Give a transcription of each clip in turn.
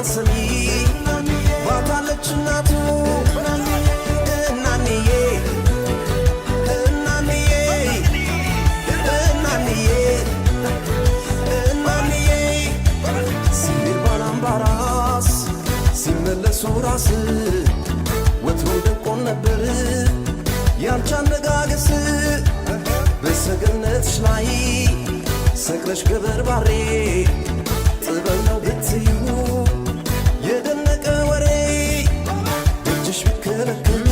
ማንሰሚ ባታለች እናቱ እናንዬ እናንዬ እናንዬ እናንዬ ሲል ባላምባራስ ሲመለሱ ራስ ወትሮ ደቆን ነበር ያንቺ አነጋገስ በሰገነትሽ ላይ ሰቅለሽ ገበር ባሬ ጥበብ ነው ብትዩ የደነቀ ወሬ እጅሽ ቢከለክል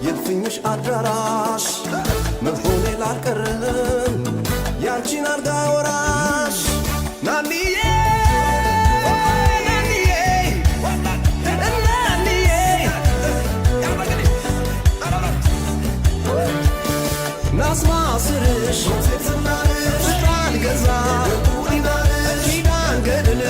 የልፍኝሽ አዳራሽ መሆኔ ላልቀረም ያንቺን አልጋ ወራሽ ናንዬ ናስማስርሽ ፍቃድ ገዛ ኪዳን ገድል